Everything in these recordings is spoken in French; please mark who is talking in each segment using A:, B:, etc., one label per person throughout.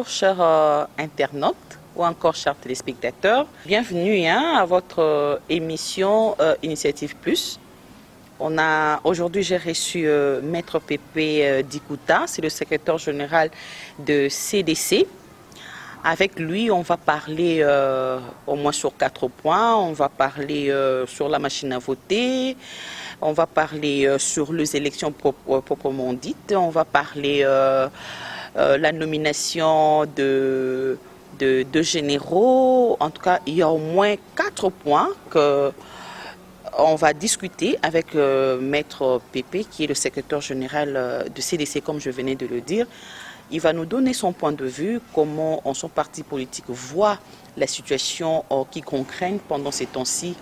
A: chers internautes ou encore chers téléspectateurs. Bienvenue à votre émission Initiative Plus. Aujourd'hui, j'ai reçu Maître Pépé Dikouta, c'est le secrétaire général de CDC. Avec lui, on va parler au moins sur 4 points. On va parler sur la machine à voter. On va parler sur les élections proprement dites. On va parler la nomination de généraux. En tout cas, il y a au moins 4 points que on va discuter avec Maître Pépé, qui est le secrétaire général de CDC, comme je venais de le dire. Il va nous donner son point de vue, comment son parti politique voit la situation qui contraigne pendant ces temps-ci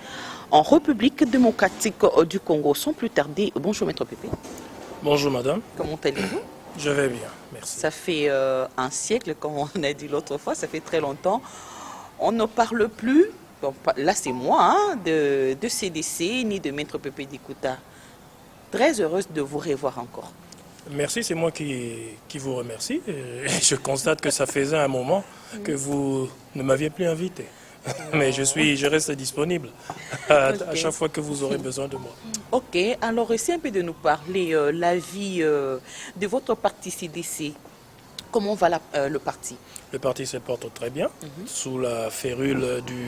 A: en République démocratique du Congo. Sans plus tarder, bonjour Maître Pépé.
B: Bonjour madame.
A: Comment allez-vous?
B: Je vais bien, merci.
A: Ça fait un siècle, comme on a dit l'autre fois, ça fait très longtemps. On ne parle plus, bon, là c'est moi, de CDC ni de Maître Pépé Dikouta. Très heureuse de vous revoir encore.
B: Merci, c'est moi qui vous remercie. Je constate que ça faisait un moment que vous ne m'aviez plus invité. Mais je reste disponible à chaque fois que vous aurez besoin de moi.
A: Ok, alors essayez un peu de nous parler la vie de votre parti CDC. Comment va le parti?
B: Le parti se porte très bien, sous la férule du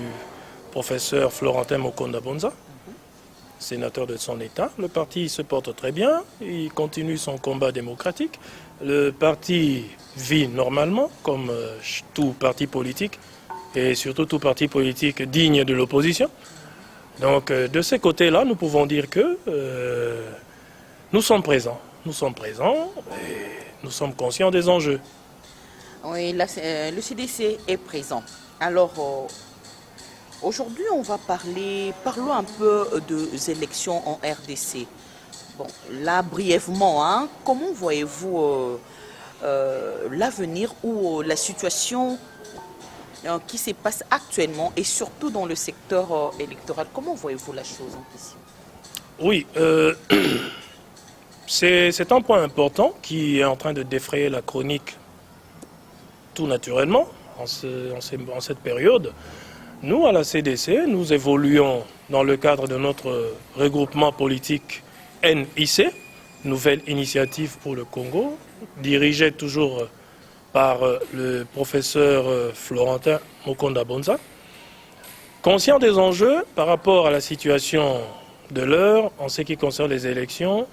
B: professeur Florentin Mokonda Bonza, sénateur de son État. Le parti se porte très bien, il continue son combat démocratique. Le parti vit normalement, comme tout parti politique, et surtout tout parti politique digne de l'opposition. Donc de ce côté-là, nous pouvons dire que nous sommes présents. Nous sommes présents et nous sommes conscients des enjeux.
A: Oui, là, le CDC est présent. Alors, aujourd'hui, on va parlons un peu des élections en RDC. Bon, là, brièvement, comment voyez-vous l'avenir ou la situation qui se passe actuellement et surtout dans le secteur électoral? Comment voyez-vous la chose en question?
B: Oui, c'est un point important qui est en train de défrayer la chronique tout naturellement en cette période. Nous, à la CDC, nous évoluons dans le cadre de notre regroupement politique NIC, Nouvelle Initiative pour le Congo, dirigé toujours par le professeur Florentin Mokonda Bonza. Conscient des enjeux par rapport à la situation de l'heure en ce qui concerne les élections,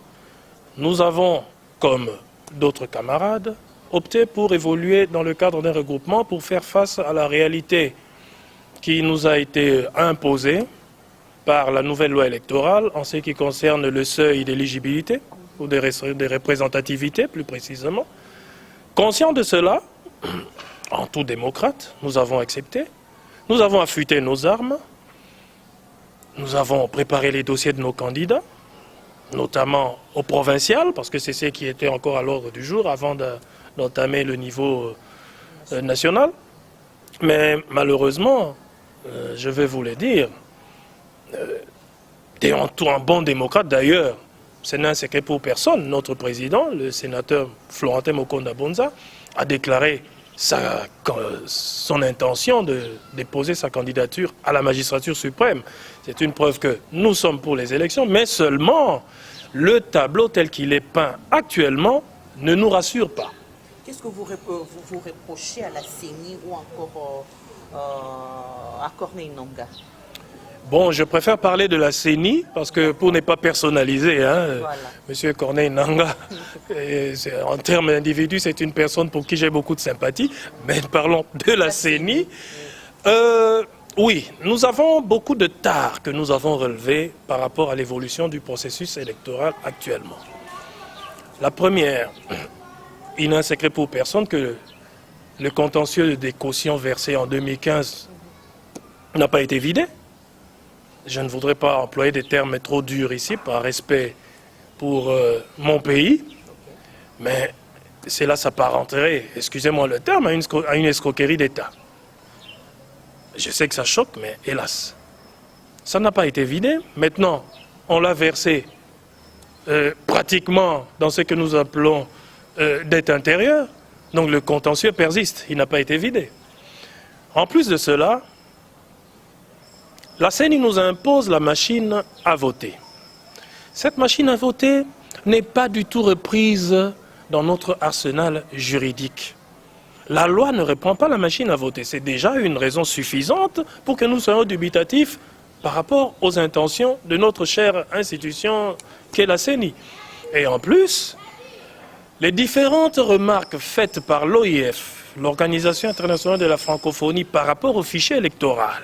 B: nous avons, comme d'autres camarades, opté pour évoluer dans le cadre d'un regroupement pour faire face à la réalité qui nous a été imposée par la nouvelle loi électorale en ce qui concerne le seuil d'éligibilité ou de représentativité plus précisément. Conscient de cela, en tout démocrate, nous avons accepté, nous avons affûté nos armes, nous avons préparé les dossiers de nos candidats, notamment au provincial, parce que c'est ce qui était encore à l'ordre du jour avant d'entamer le niveau national. Mais malheureusement, je vais vous le dire, un bon démocrate d'ailleurs, ce n'est un secret pour personne. Notre président, le sénateur Florentin Mokonda Bonza, a déclaré son intention de déposer sa candidature à la magistrature suprême. C'est une preuve que nous sommes pour les élections, mais seulement le tableau tel qu'il est peint actuellement ne nous rassure pas.
A: Qu'est-ce que vous reprochez à la CENI ou encore à Corneille Nangaa?
B: Bon, je préfère parler de la CENI parce que pour ne pas personnaliser, voilà. Monsieur Corneille Nangaa, en termes d'individu, c'est une personne pour qui j'ai beaucoup de sympathie, mais parlons de la CENI. Oui, nous avons beaucoup de tares que nous avons relevées par rapport à l'évolution du processus électoral actuellement. La première, il n'est un secret pour personne que le contentieux des cautions versées en 2015 n'a pas été vidé. Je ne voudrais pas employer des termes trop durs ici, par respect pour mon pays, mais cela s'apparenterait, excusez-moi le terme, à une escroquerie d'État. Je sais que ça choque, mais hélas, ça n'a pas été vidé. Maintenant, on l'a versé pratiquement dans ce que nous appelons dette intérieure. Donc le contentieux persiste, il n'a pas été vidé. En plus de cela, la CENI nous impose la machine à voter. Cette machine à voter n'est pas du tout reprise dans notre arsenal juridique. La loi ne reprend pas la machine à voter. C'est déjà une raison suffisante pour que nous soyons dubitatifs par rapport aux intentions de notre chère institution qu'est la CENI. Et en plus, les différentes remarques faites par l'OIF, l'Organisation internationale de la francophonie, par rapport au fichier électoral,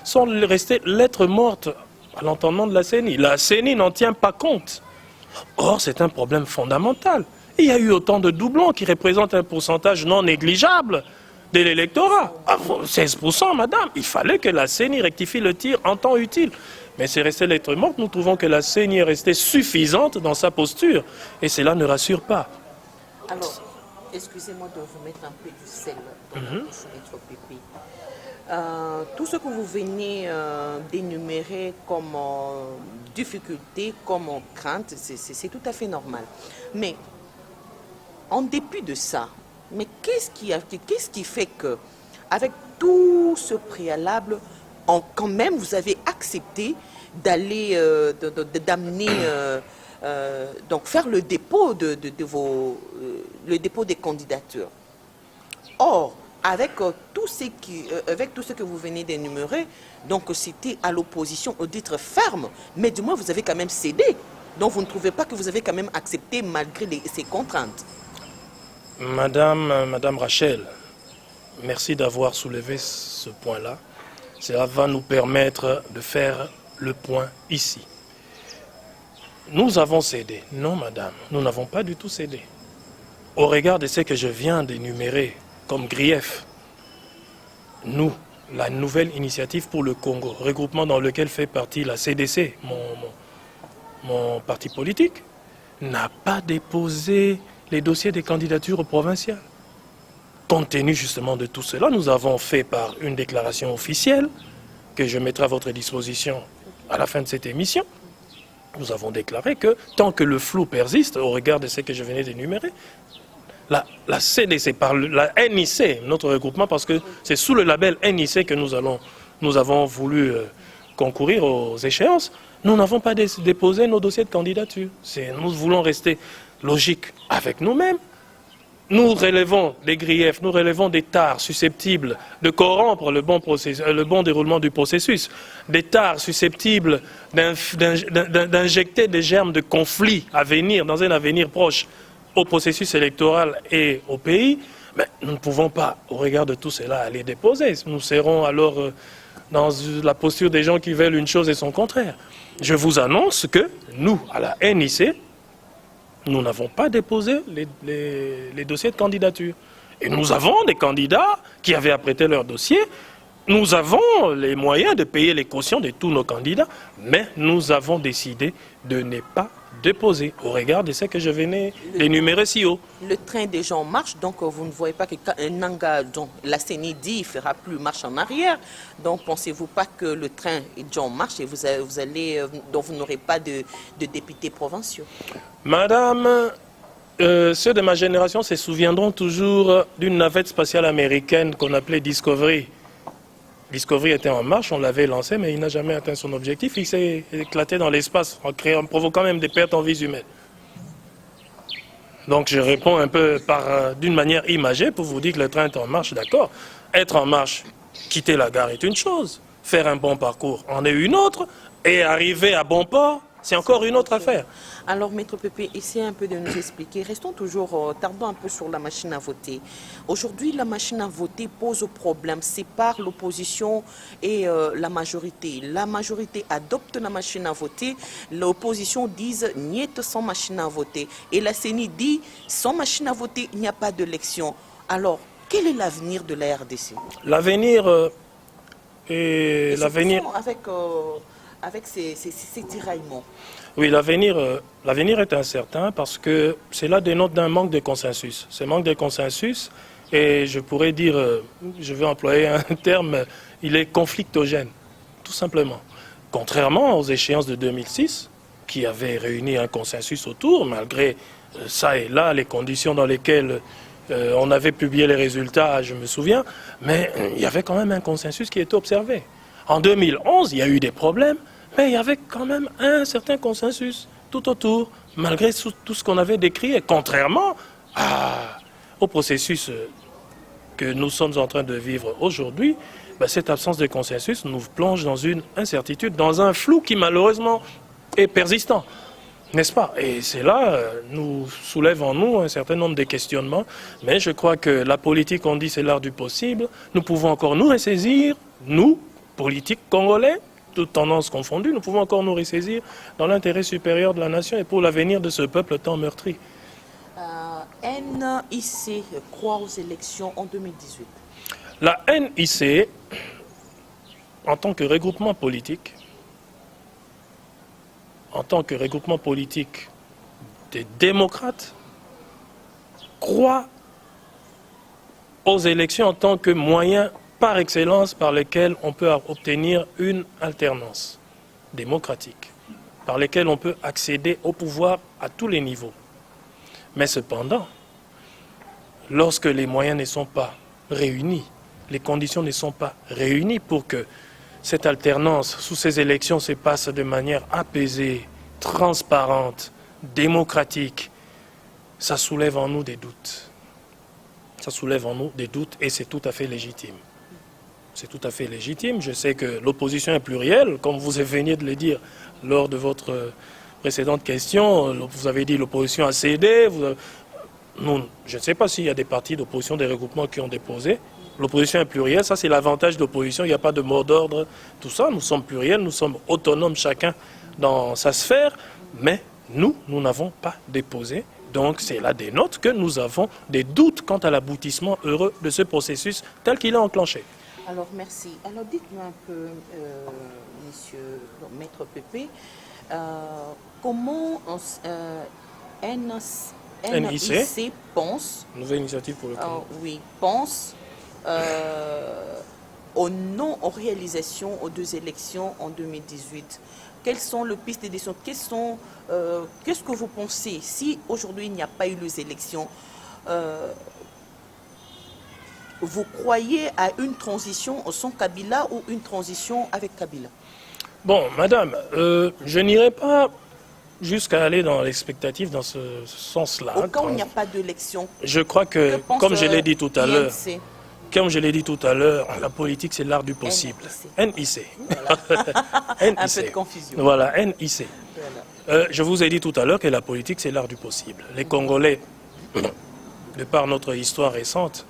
B: sont restées lettres mortes à l'entendement de la CENI. La CENI n'en tient pas compte. Or, c'est un problème fondamental. Il y a eu autant de doublons qui représentent un pourcentage non négligeable de l'électorat. 16%, madame. Il fallait que la CENI rectifie le tir en temps utile. Mais c'est resté lettre morte. Nous trouvons que la CENI est restée suffisante dans sa posture. Et cela ne rassure pas.
A: Alors, excusez-moi de vous mettre un peu du sel dans la bouche, Maître Pépé. Tout ce que vous venez d'énumérer comme difficulté, comme crainte, c'est tout à fait normal. Mais en dépit de ça, mais qu'est-ce qui fait que, avec tout ce préalable, quand même vous avez accepté d'aller, d'amener, donc faire le dépôt le dépôt des candidatures. Or, avec tout ce que vous venez d'énumérer, donc c'était à l'opposition au titre ferme, mais du moins vous avez quand même cédé. Donc vous ne trouvez pas que vous avez quand même accepté malgré ces contraintes?
B: Madame Rachel, merci d'avoir soulevé ce point-là. Cela va nous permettre de faire le point ici. Nous avons cédé. Non, madame, nous n'avons pas du tout cédé. Au regard de ce que je viens d'énumérer comme grief, nous, la nouvelle initiative pour le Congo, regroupement dans lequel fait partie la CDC, mon parti politique, n'a pas déposé les dossiers des candidatures provinciales. Compte tenu justement de tout cela, nous avons fait par une déclaration officielle que je mettrai à votre disposition à la fin de cette émission. Nous avons déclaré que tant que le flou persiste au regard de ce que je venais d'énumérer, la CDC, par la NIC, notre regroupement, parce que c'est sous le label NIC que nous avons voulu concourir aux échéances, nous n'avons pas déposé nos dossiers de candidature. Nous voulons rester logiques avec nous-mêmes. Nous relevons des griefs, nous relevons des tares susceptibles de corrompre le bon déroulement du processus, des tares susceptibles d'injecter des germes de conflit à venir, dans un avenir proche, au processus électoral et au pays. Mais nous ne pouvons pas, au regard de tout cela, aller déposer. Nous serons alors dans la posture des gens qui veulent une chose et son contraire. Je vous annonce que nous, à la NIC, nous n'avons pas déposé les dossiers de candidature. Et nous avons des candidats qui avaient apprêté leur dossier. Nous avons les moyens de payer les cautions de tous nos candidats, mais nous avons décidé de ne pas déposer au regard de ce que je venais d'énumérer si haut.
A: Le train des gens marche, donc vous ne voyez pas que Nanga, dont la CENI dit, ne fera plus marche en arrière. Donc pensez-vous pas que le train des gens marche et donc vous n'aurez pas de députés provinciaux?
B: Madame, ceux de ma génération se souviendront toujours d'une navette spatiale américaine qu'on appelait Discovery. Discovery était en marche, on l'avait lancé, mais il n'a jamais atteint son objectif. Il s'est éclaté dans l'espace, en provoquant même des pertes en vies humaines. Donc je réponds un peu d'une manière imagée pour vous dire que le train est en marche, d'accord. Être en marche, quitter la gare est une chose. Faire un bon parcours en est une autre. Et arriver à bon port, c'est encore une autre affaire.
A: Alors, Maître Pépé, essayez un peu de nous expliquer. Restons toujours, tardons un peu sur la machine à voter. Aujourd'hui, la machine à voter pose problème, sépare l'opposition et la majorité. La majorité adopte la machine à voter, l'opposition dit « niet sans machine à voter ». Et la CENI dit « sans machine à voter, il n'y a pas d'élection ». Alors, quel est l'avenir de la RDC?
B: L'avenir
A: avec ces tiraillements.
B: Oui, l'avenir est incertain parce que cela dénote d'un manque de consensus. Ce manque de consensus, et je pourrais dire, je vais employer un terme, il est conflictogène, tout simplement. Contrairement aux échéances de 2006, qui avaient réuni un consensus autour, malgré ça et là, les conditions dans lesquelles On avait publié les résultats, je me souviens, mais il y avait quand même un consensus qui était observé. En 2011, il y a eu des problèmes, mais il y avait quand même un certain consensus tout autour, malgré tout ce qu'on avait décrit, et contrairement au processus que nous sommes en train de vivre aujourd'hui, cette absence de consensus nous plonge dans une incertitude, dans un flou qui malheureusement est persistant. N'est-ce pas? Et c'est là, nous soulève en nous un certain nombre de questionnements, mais je crois que la politique, on dit, c'est l'art du possible. Nous pouvons encore nous ressaisir, nous, politiques congolais, toutes tendances confondues, nous pouvons encore nous ressaisir dans l'intérêt supérieur de la nation et pour l'avenir de ce peuple tant meurtri.
A: NIC croit aux élections en 2018.
B: La NIC, en tant que regroupement politique, des démocrates, croit aux élections en tant que moyen par excellence par lequel on peut obtenir une alternance démocratique, par lequel on peut accéder au pouvoir à tous les niveaux. Mais cependant, lorsque les moyens ne sont pas réunis, les conditions ne sont pas réunies pour que cette alternance sous ces élections se passe de manière apaisée, transparente, démocratique, ça soulève en nous des doutes. Ça soulève en nous des doutes et c'est tout à fait légitime. C'est tout à fait légitime. Je sais que l'opposition est plurielle, comme vous veniez de le dire lors de votre précédente question. Vous avez dit l'opposition a cédé. Non, je ne sais pas s'il y a des partis d'opposition, des regroupements qui ont déposé. L'opposition est plurielle, ça c'est l'avantage de l'opposition, il n'y a pas de mot d'ordre, tout ça. Nous sommes pluriels, nous sommes autonomes chacun dans sa sphère, mais nous n'avons pas déposé. Donc c'est là des notes que nous avons des doutes quant à l'aboutissement heureux de ce processus tel qu'il est enclenché.
A: Alors merci. Alors dites-moi un peu, monsieur Maître Pépé, comment NIC pense,
B: nouvelle initiative pour le Congo.
A: Oui, pense aux réalisations aux deux élections en 2018. Quelles sont les pistes de décision? Qu'est-ce que vous pensez si aujourd'hui il n'y a pas eu les élections? Vous croyez à une transition sans Kabila ou une transition avec Kabila?
B: Bon, madame, je n'irai pas jusqu'à aller dans l'expectative dans ce sens-là.
A: Au cas où il n'y a pas d'élection.
B: Je crois que, comme je l'ai dit tout à l'heure, la politique c'est l'art du possible. NIC.
A: Un peu de confusion.
B: Voilà, NIC. Je vous ai dit tout à l'heure que la politique c'est l'art du possible. Les Congolais, de par notre histoire récente,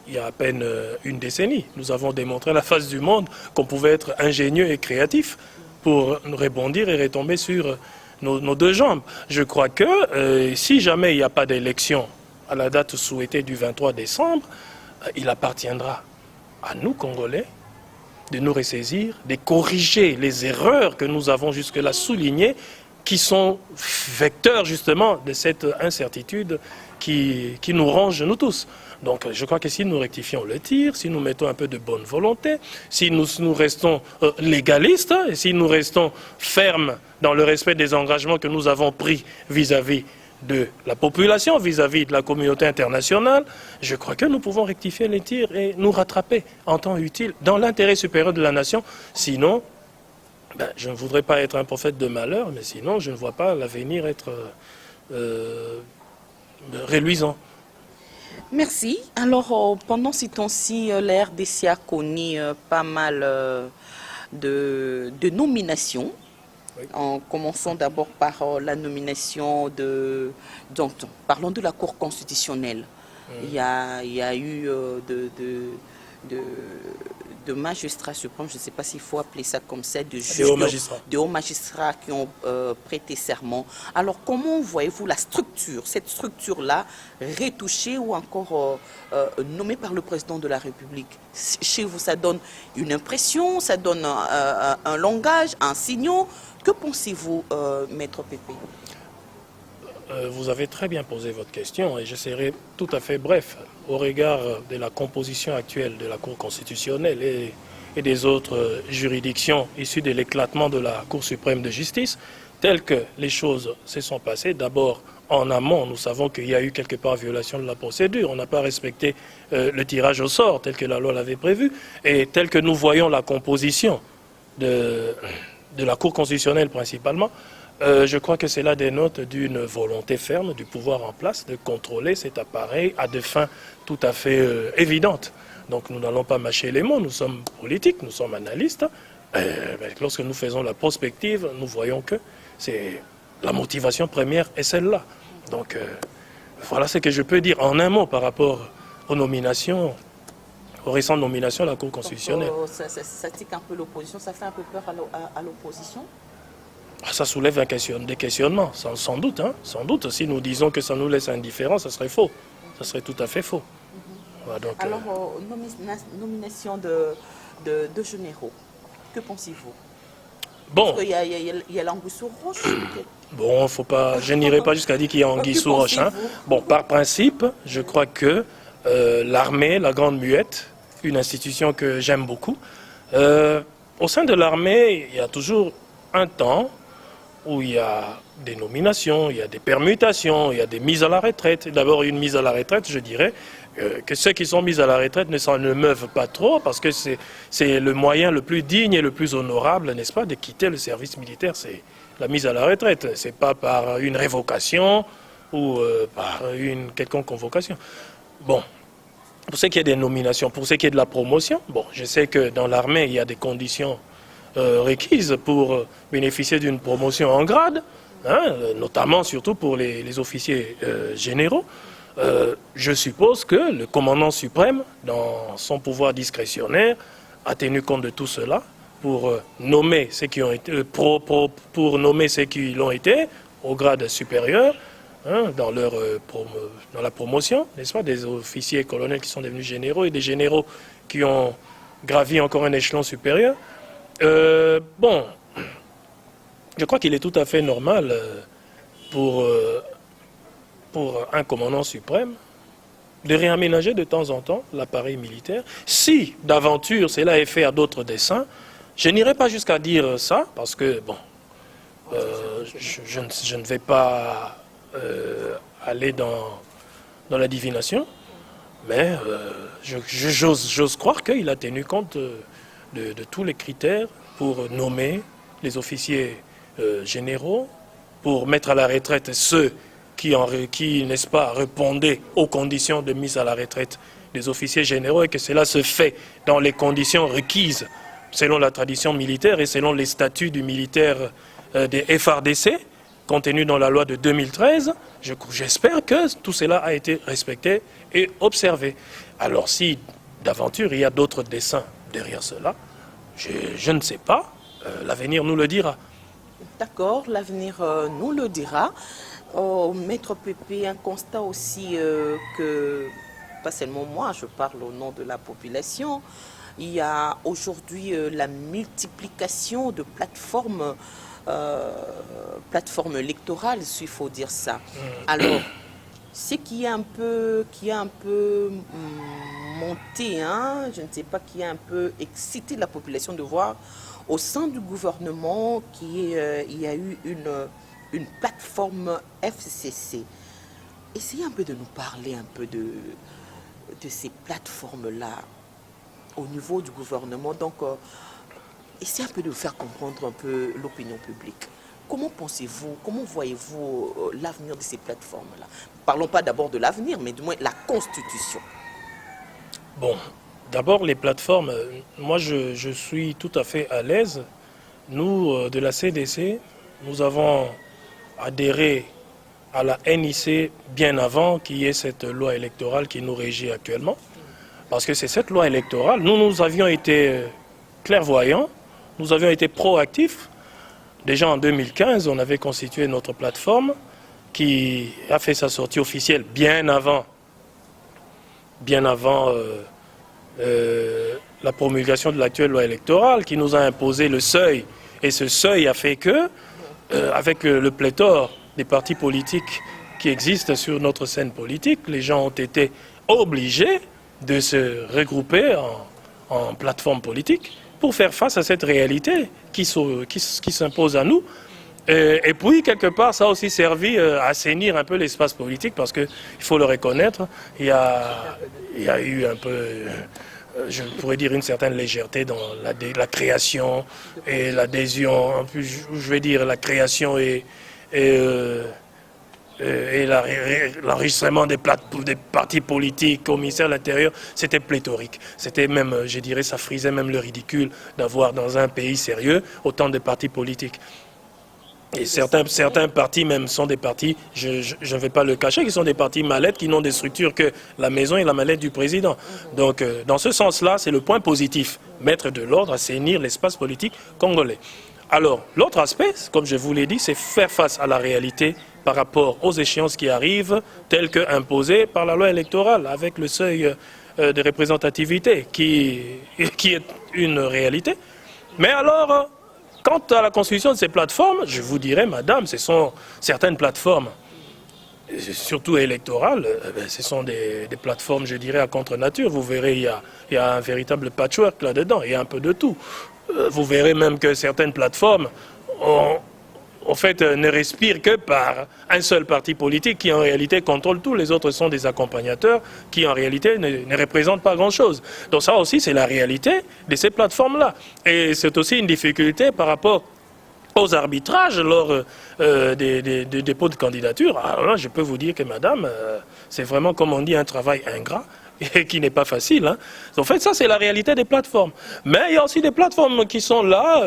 B: il y a à peine une décennie, nous avons démontré à la face du monde qu'on pouvait être ingénieux et créatif pour rebondir et retomber sur nos deux jambes. Je crois que si jamais il n'y a pas d'élection à la date souhaitée du 23 décembre, il appartiendra à nous, Congolais, de nous ressaisir, de corriger les erreurs que nous avons jusque-là soulignées, qui sont vecteurs justement de cette incertitude qui nous ronge, nous tous. Donc je crois que si nous rectifions le tir, si nous mettons un peu de bonne volonté, si nous restons légalistes, et si nous restons fermes dans le respect des engagements que nous avons pris vis-à-vis de la population, vis-à-vis de la communauté internationale, je crois que nous pouvons rectifier les tirs et nous rattraper en temps utile dans l'intérêt supérieur de la nation. Sinon, je ne voudrais pas être un prophète de malheur, mais sinon je ne vois pas l'avenir être reluisant.
A: Merci. Alors, pendant ces temps-ci, la RDC a connu pas mal de nominations. Oui. En commençant d'abord par la nomination donc, parlons de la Cour constitutionnelle. Il y a eu de magistrats suprêmes, je ne sais pas s'il faut appeler ça comme ça, de juges, de hauts magistrats qui ont prêté serment. Alors comment voyez-vous la structure, cette structure-là, retouchée ou encore nommée par le président de la République? Chez vous, ça donne une impression, ça donne un langage, un signal. Que pensez-vous, Maître Pépé?
B: Vous avez très bien posé votre question et je serai tout à fait bref au regard de la composition actuelle de la Cour constitutionnelle et des autres juridictions issues de l'éclatement de la Cour suprême de justice, telles que les choses se sont passées. D'abord, en amont, nous savons qu'il y a eu quelque part violation de la procédure. On n'a pas respecté le tirage au sort tel que la loi l'avait prévu. Et tel que nous voyons la composition de la Cour constitutionnelle principalement, je crois que cela dénote d'une volonté ferme du pouvoir en place de contrôler cet appareil à des fins tout à fait évidentes. Donc nous n'allons pas mâcher les mots, nous sommes politiques, nous sommes analystes. Lorsque nous faisons la prospective, nous voyons que la motivation première est celle-là. Donc voilà ce que je peux dire en un mot par rapport aux nominations, aux récentes nominations à la Cour constitutionnelle.
A: Donc, ça tique un peu l'opposition, ça fait un peu peur à l'opposition?
B: Ça soulève des questionnements, sans doute. Hein, sans doute, si nous disons que ça nous laisse indifférents, ça serait faux. Ça serait tout à fait faux. Voilà, donc,
A: alors, nomination de généraux, que pensez-vous?
B: Bon.
A: Parce qu'il y a l'anguille sous roche.
B: Bon, je n'irai pas jusqu'à dire qu'il y a anguille sous roche. Hein. Bon, par principe, je crois que l'armée, la Grande Muette, une institution que j'aime beaucoup, au sein de l'armée, il y a toujours un temps où il y a des nominations, il y a des permutations, il y a des mises à la retraite. D'abord, une mise à la retraite, je dirais que ceux qui sont mis à la retraite ne s'en meuvent pas trop parce que c'est le moyen le plus digne et le plus honorable, n'est-ce pas, de quitter le service militaire. C'est la mise à la retraite. Ce n'est pas par une révocation ou par une quelconque convocation. Bon, pour ce qui est des nominations, pour ce qui est de la promotion, bon, je sais que dans l'armée, il y a des conditions requises pour bénéficier d'une promotion en grade, hein, notamment surtout pour les officiers généraux. Je suppose que le commandant suprême, dans son pouvoir discrétionnaire, a tenu compte de tout cela pour nommer ceux qui ont été, pour nommer ceux qui l'ont été au grade supérieur, hein, dans la promotion, n'est-ce pas, des officiers et colonels qui sont devenus généraux et des généraux qui ont gravi encore un échelon supérieur. Bon, je crois qu'il est tout à fait normal pour un commandant suprême de réaménager de temps en temps l'appareil militaire. Si d'aventure cela est fait à d'autres desseins, je n'irai pas jusqu'à dire ça, parce que, bon, je ne vais pas aller dans la divination, mais j'ose croire qu'il a tenu compte de tous les critères pour nommer les officiers généraux, pour mettre à la retraite ceux qui, n'est-ce pas, répondaient aux conditions de mise à la retraite des officiers généraux et que cela se fait dans les conditions requises selon la tradition militaire et selon les statuts du militaire des FRDC contenus dans la loi de 2013. J'espère que tout cela a été respecté et observé. Alors si d'aventure il y a d'autres desseins derrière cela, je ne sais pas, l'avenir nous le dira.
A: D'accord, l'avenir nous le dira. Maître Pépé, un constat aussi que, pas seulement moi, je parle au nom de la population, il y a aujourd'hui la multiplication de plateformes électorales, s'il faut dire ça. Alors, ce qui a un peu monté, hein, je ne sais pas, qui a un peu excité la population de voir au sein du gouvernement qu'il y a eu une plateforme FCC. Essayez un peu de nous parler un peu de ces plateformes-là au niveau du gouvernement. Donc, essayez un peu de faire comprendre un peu l'opinion publique. Comment pensez-vous, comment voyez-vous l'avenir de ces plateformes-là? Parlons pas d'abord de l'avenir, mais du moins la Constitution.
B: Bon, d'abord les plateformes, moi je suis tout à fait à l'aise. Nous, de la CDC, nous avons adhéré à la NIC bien avant qu'il y ait cette loi électorale qui nous régit actuellement. Parce que c'est cette loi électorale, nous avions été clairvoyants, nous avions été proactifs. Déjà en 2015, on avait constitué notre plateforme qui a fait sa sortie officielle bien avant la promulgation de l'actuelle loi électorale, qui nous a imposé le seuil. Et ce seuil a fait que, avec le pléthore des partis politiques qui existent sur notre scène politique, les gens ont été obligés de se regrouper en plateforme politique pour faire face à cette réalité qui s'impose à nous Et puis, quelque part, ça a aussi servi à assainir un peu l'espace politique parce qu'il faut le reconnaître, il y a eu un peu, je pourrais dire, une certaine légèreté dans la création et l'adhésion. En plus, je vais dire la création et l'enregistrement des partis politiques au ministère de l'Intérieur, c'était pléthorique. C'était même, je dirais, ça frisait même le ridicule d'avoir dans un pays sérieux autant de partis politiques. Et certains partis même sont des partis, je ne vais pas le cacher, qui sont des partis mallettes, qui n'ont des structures que la maison et la mallette du président. Donc, dans ce sens-là, c'est le point positif. Mettre de l'ordre, assainir l'espace politique congolais. Alors, l'autre aspect, comme je vous l'ai dit, c'est faire face à la réalité par rapport aux échéances qui arrivent, telles que imposées par la loi électorale, avec le seuil de représentativité, qui est une réalité. Mais alors, quant à la constitution de ces plateformes, je vous dirais, madame, ce sont certaines plateformes, surtout électorales, ce sont des plateformes, je dirais, à contre-nature. Vous verrez, il y a un véritable patchwork là-dedans, il y a un peu de tout. Vous verrez même que certaines plateformes en fait, ne respirent que par un seul parti politique qui en réalité contrôle tout. Les autres sont des accompagnateurs qui en réalité ne représentent pas grand-chose. Donc ça aussi, c'est la réalité de ces plateformes-là. Et c'est aussi une difficulté par rapport aux arbitrages lors des dépôts de candidature. Alors là, je peux vous dire que madame, c'est vraiment, comme on dit, un travail ingrat et qui n'est pas facile. Hein. En fait, ça, c'est la réalité des plateformes. Mais il y a aussi des plateformes qui sont là,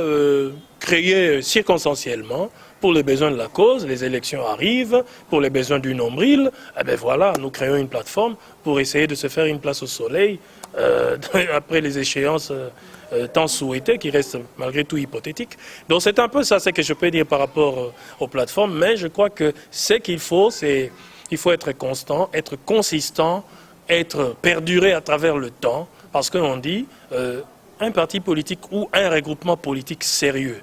B: créées circonstanciellement, pour les besoins de la cause. Les élections arrivent, pour les besoins du nombril. Eh bien voilà, nous créons une plateforme pour essayer de se faire une place au soleil après les échéances tant souhaitées, qui restent malgré tout hypothétiques. Donc c'est un peu ça, ce que je peux dire par rapport aux plateformes. Mais je crois que ce qu'il faut, c'est il faut être constant, être consistant, être perduré à travers le temps, parce qu'on dit un parti politique ou un regroupement politique sérieux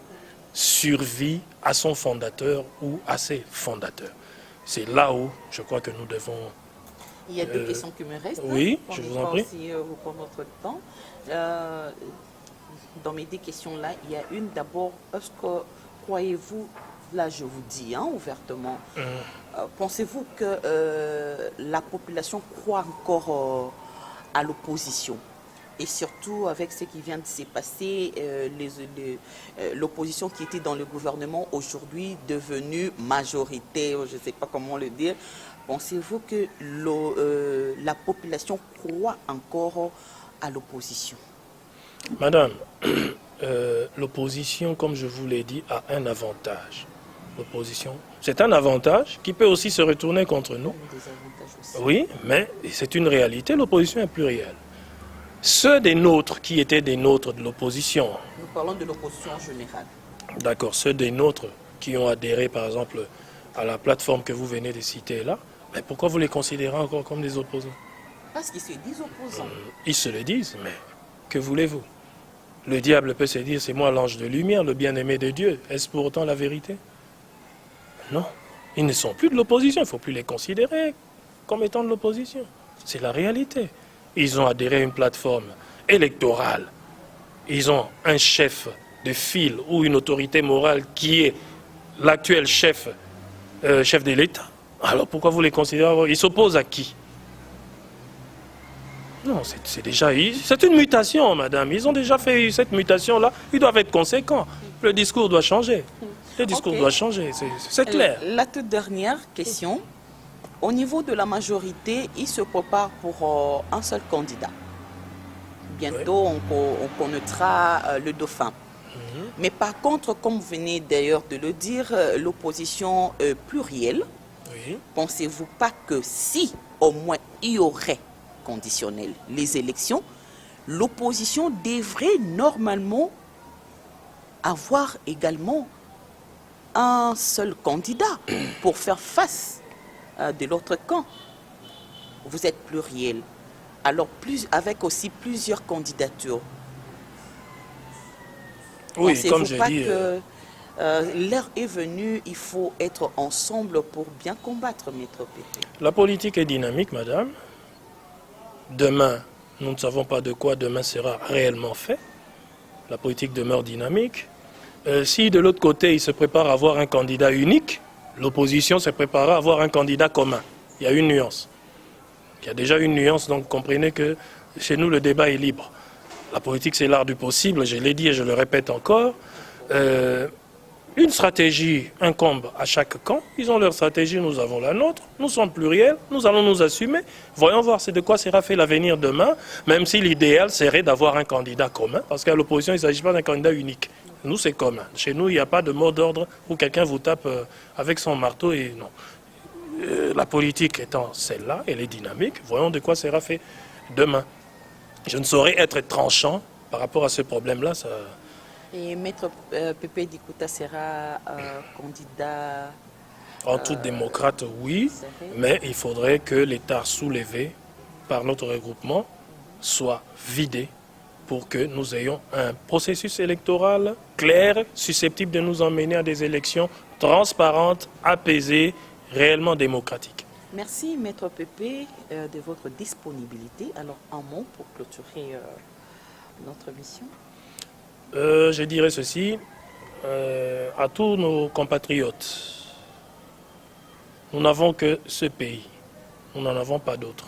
B: survit à son fondateur ou à ses fondateurs. C'est là où je crois que nous devons...
A: Il y a deux questions qui me restent.
B: Oui, je vous en prie.
A: Si vous prenez votre temps. Dans mes deux questions-là, il y a une d'abord, est-ce que croyez-vous, là je vous dis ouvertement, pensez-vous que la population croit encore à l'opposition? Et surtout avec ce qui vient de se passer, l'opposition qui était dans le gouvernement aujourd'hui devenue majorité, je ne sais pas comment le dire. Pensez-vous que la population croit encore à l'opposition?
B: Madame, l'opposition, comme je vous l'ai dit, a un avantage. L'opposition, c'est un avantage qui peut aussi se retourner contre nous. Oui, mais c'est une réalité, l'opposition est plurielle. Ceux des nôtres qui étaient des nôtres de l'opposition.
A: Nous parlons de l'opposition en général.
B: D'accord, ceux des nôtres qui ont adhéré par exemple à la plateforme que vous venez de citer là, mais pourquoi vous les considérez encore comme des opposants?
A: Parce qu'ils se disent opposants.
B: Ils se le disent, mais que voulez-vous? Le diable peut se dire, c'est moi l'ange de lumière, le bien-aimé de Dieu. Est-ce pour autant la vérité? Non, ils ne sont plus de l'opposition, il ne faut plus les considérer comme étant de l'opposition. C'est la réalité. Ils ont adhéré à une plateforme électorale. Ils ont un chef de file ou une autorité morale qui est l'actuel chef de l'État. Alors pourquoi vous les considérez? Ils s'opposent à qui? Non, c'est déjà... C'est une mutation, madame. Ils ont déjà fait cette mutation-là. Ils doivent être conséquents. Le discours doit changer. Le discours doit changer, c'est clair.
A: La toute dernière question. Au niveau de la majorité, ils se préparent pour un seul candidat. Bientôt, on connaîtra le dauphin. Mais par contre, comme vous venez d'ailleurs de le dire, l'opposition plurielle, pensez-vous pas que si au moins il y aurait conditionnel les élections, l'opposition devrait normalement avoir également un seul candidat pour faire face de l'autre camp? Vous êtes pluriel, alors avec aussi plusieurs candidatures.
B: Oui, comme je dis...
A: l'heure est venue, il faut être ensemble pour bien combattre, Maître Pépé.
B: La politique est dynamique, madame. Demain, nous ne savons pas de quoi demain sera réellement fait. La politique demeure dynamique. Si de l'autre côté, il se prépare à avoir un candidat unique, l'opposition se prépare à avoir un candidat commun. Il y a une nuance. Il y a déjà une nuance, donc comprenez que chez nous, le débat est libre. La politique, c'est l'art du possible, je l'ai dit et je le répète encore. Une stratégie incombe à chaque camp. Ils ont leur stratégie, nous avons la nôtre. Nous sommes pluriels, nous allons nous assumer. Voyons voir c'est de quoi sera fait l'avenir demain, même si l'idéal serait d'avoir un candidat commun, parce qu'à l'opposition, il ne s'agit pas d'un candidat unique. Nous, c'est commun. Chez nous, il n'y a pas de mot d'ordre où quelqu'un vous tape avec son marteau et non. La politique étant celle-là, elle est dynamique. Voyons de quoi sera fait demain. Je ne saurais être tranchant par rapport à ce problème-là. Ça...
A: Et Maître Pépé Dikouta sera candidat...
B: En tout démocrate, oui, mais il faudrait que l'État soulevé par notre regroupement soit vidé pour que nous ayons un processus électoral clair, susceptible de nous emmener à des élections transparentes, apaisées, réellement démocratiques.
A: Merci Maître Pépé de votre disponibilité. Alors un mot pour clôturer notre mission.
B: Je dirais ceci à tous nos compatriotes. Nous n'avons que ce pays. Nous n'en avons pas d'autre.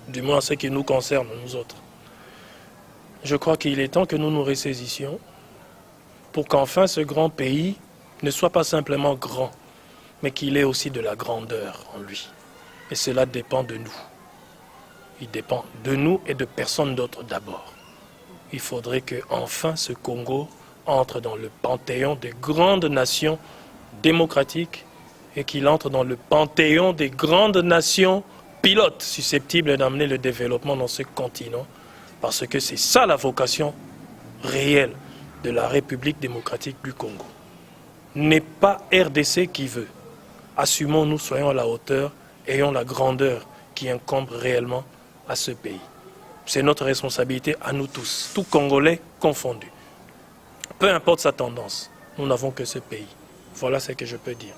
B: Du moins ce qui nous concerne, nous autres. Je crois qu'il est temps que nous nous ressaisissions pour qu'enfin ce grand pays ne soit pas simplement grand, mais qu'il ait aussi de la grandeur en lui. Et cela dépend de nous. Il dépend de nous et de personne d'autre d'abord. Il faudrait qu'enfin ce Congo entre dans le panthéon des grandes nations démocratiques et qu'il entre dans le panthéon des grandes nations pilotes susceptibles d'amener le développement dans ce continent. Parce que c'est ça la vocation réelle de la République démocratique du Congo. N'est pas RDC qui veut. Assumons-nous, soyons à la hauteur, ayons la grandeur qui incombe réellement à ce pays. C'est notre responsabilité à nous tous, tous Congolais confondus. Peu importe sa tendance, nous n'avons que ce pays. Voilà ce que je peux dire.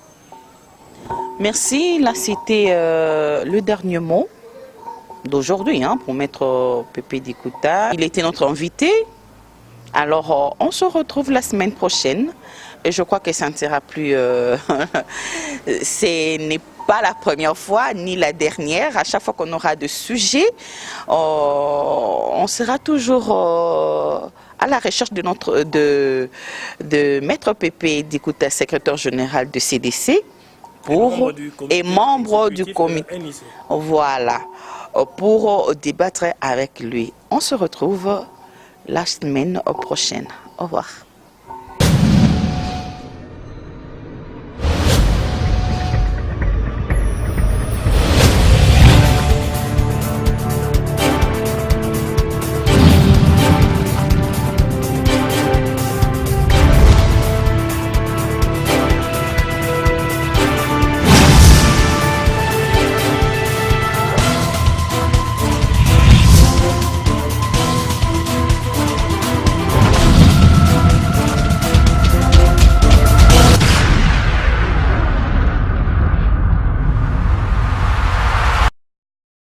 A: Merci, là c'était le dernier mot d'aujourd'hui pour Maître Pépé Dikouta. Il était notre invité. Alors on se retrouve la semaine prochaine. Et je crois que ça ne sera plus... ce n'est pas la première fois ni la dernière. À chaque fois qu'on aura de sujets, on sera toujours à la recherche de Maître Pépé Dikouta, secrétaire général de CDC, et membre du comité. Voilà, pour débattre avec lui. On se retrouve la semaine prochaine. Au revoir.